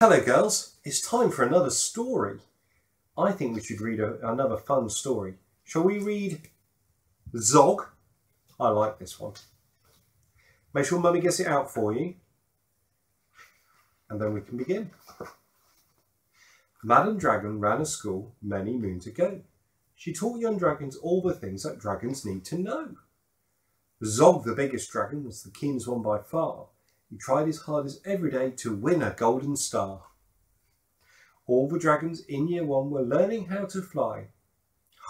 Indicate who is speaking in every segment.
Speaker 1: Hello girls, it's time for another story. I think we should read another fun story. Shall we read Zog? I like this one. Make sure Mummy gets it out for you. And then we can begin. Madam Dragon ran a school many moons ago. She taught young dragons all the things that dragons need to know. Zog, the biggest dragon, was the keenest one by far. He tried his hardest every day to win a golden star. All the dragons in year one were learning how to fly.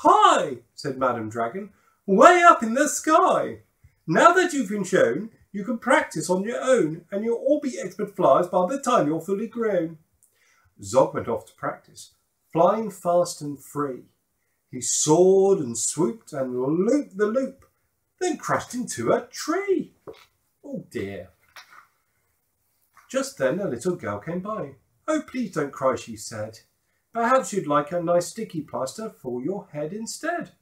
Speaker 1: "Hi," said Madam Dragon, "way up in the sky. Now that you've been shown, you can practice on your own and you'll all be expert flyers by the time you're fully grown." Zog went off to practice, flying fast and free. He soared and swooped and looped the loop, then crashed into a tree. Oh dear. Just then a little girl came by. "Oh, please don't cry," she said. "Perhaps you'd like a nice sticky plaster for your head instead."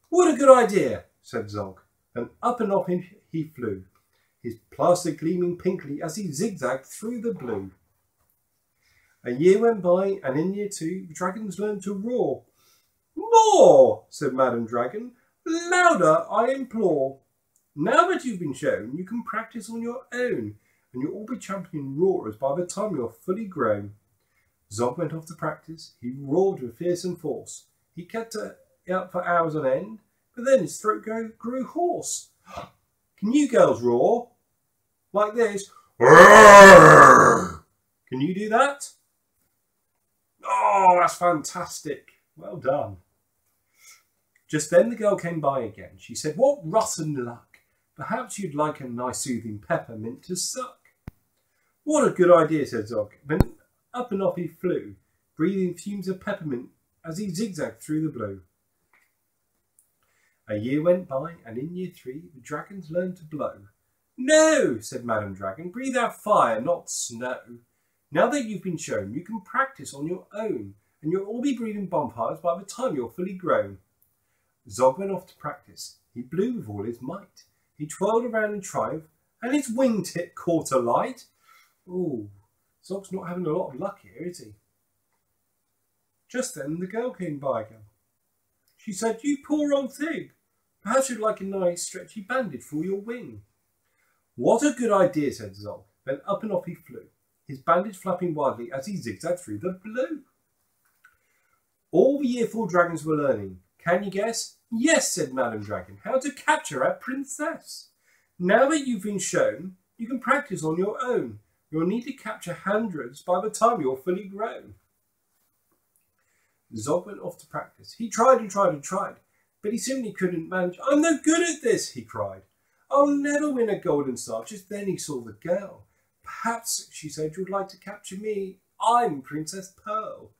Speaker 1: "What a good idea," said Zog, and up and off he flew, his plaster gleaming pinkly as he zigzagged through the blue. A year went by, and in year two the dragons learned to roar. "More," said Madam Dragon, "louder, I implore. Now that you've been shown, you can practice on your own, and you'll all be champion roarers by the time you're fully grown." Zog went off to practice. He roared with fearsome force. He kept it up for hours on end, but then his throat grew hoarse. "Can you girls roar? Like this? Can you do that?" "Oh, that's fantastic. Well done." Just then the girl came by again. She said, "What rotten luck. Perhaps you'd like a nice soothing peppermint to suck." "What a good idea," said Zog. Then up and off he flew, breathing fumes of peppermint as he zigzagged through the blue. A year went by, and in year three the dragons learned to blow. "No," said Madam Dragon, "breathe out fire, not snow. Now that you've been shown, you can practice on your own, and you'll all be breathing bonfires by the time you're fully grown." Zog went off to practice. He blew with all his might. He twirled around and tried, and his wingtip caught alight. Ooh, Zog's not having a lot of luck here, is he? Just then the girl came by again. She said, "You poor old thing. Perhaps you'd like a nice stretchy bandage for your wing." "What a good idea," said Zog. Then up and off he flew, his bandage flapping wildly as he zigzagged through the blue. All the year four dragons were learning. Can you guess? "Yes," said Madam Dragon, "how to capture a princess. Now that you've been shown, you can practice on your own. You'll need to capture hundreds by the time you're fully grown." Zog went off to practice. He tried and tried and tried, but he simply couldn't manage. "I'm no good at this," he cried. "I'll never win a golden star." Just then he saw the girl. "Perhaps," she said, "you'd like to capture me. I'm Princess Pearl."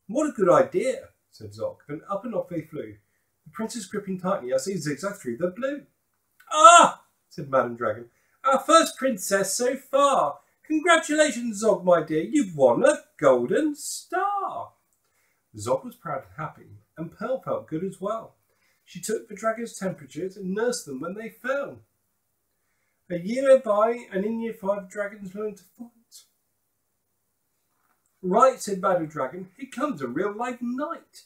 Speaker 1: "What a good idea," said Zog, and up and off they flew, the princess gripping tightly as they zigzagged through the blue. "Ah," said Madam Dragon, "our first princess so far. Congratulations, Zog, my dear. You've won a golden star." Zog was proud and happy, and Pearl felt good as well. She took the dragons' temperatures and nursed them when they fell. A year went by, and in year five, the dragons learned to fight. "Right," said Madam Dragon, "here comes a real life knight."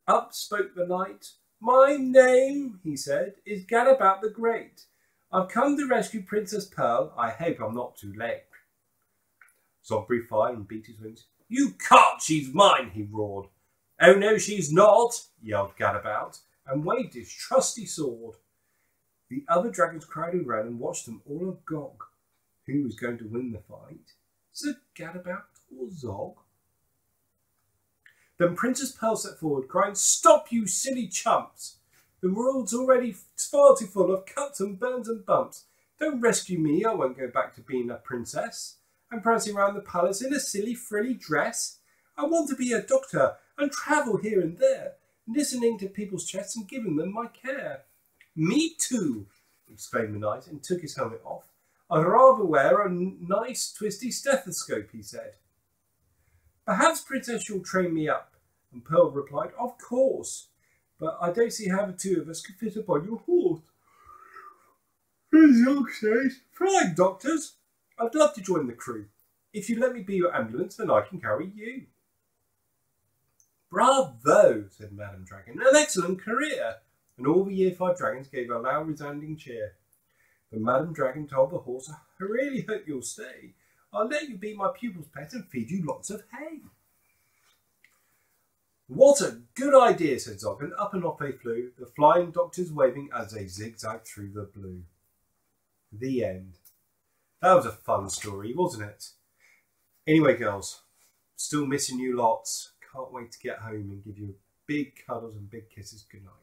Speaker 1: Up spoke the knight. "My name," he said, "is Gadabout the Great. I've come to rescue Princess Pearl. I hope I'm not too late." Zog breathed fire and beat his wings. "You can't, she's mine," he roared. "Oh no, she's not," yelled Gadabout, and waved his trusty sword. The other dragons crowded round and watched them all agog. Who was going to win the fight? Sir Gadabout or Zog? Then Princess Pearl stepped forward, crying, "Stop, you silly chumps! The world's already far too full of cuts and burns and bumps. Don't rescue me, I won't go back to being a princess. I'm prancing around the palace in a silly frilly dress. I want to be a doctor and travel here and there, listening to people's chests and giving them my care." "Me too," exclaimed the knight, and took his helmet off. "I'd rather wear a nice twisty stethoscope," he said. "Perhaps, Princess, you'll train me up." And Pearl replied, "Of course, but I don't see how the two of us could fit upon your horse." Zog says, "Flying doctors, I'd love to join the crew. If you let me be your ambulance, then I can carry you. Bravo, said Madam Dragon. An excellent career. And all the Year 5 dragons gave a loud, resounding cheer. But Madam Dragon told the horse, I really hope you'll stay. I'll let you be my pupil's pet and feed you lots of hay. What a good idea, said Zog, and up and off they flew, the flying doctors waving as they zigzagged through the blue. The end. That was a fun story, wasn't it? Anyway, girls, still missing you lots. Can't wait to get home and give you big cuddles and big kisses goodnight.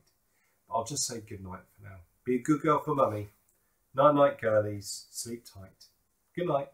Speaker 1: But I'll just say goodnight for now. Be a good girl for mummy. Night-night, girlies. Sleep tight. Good night.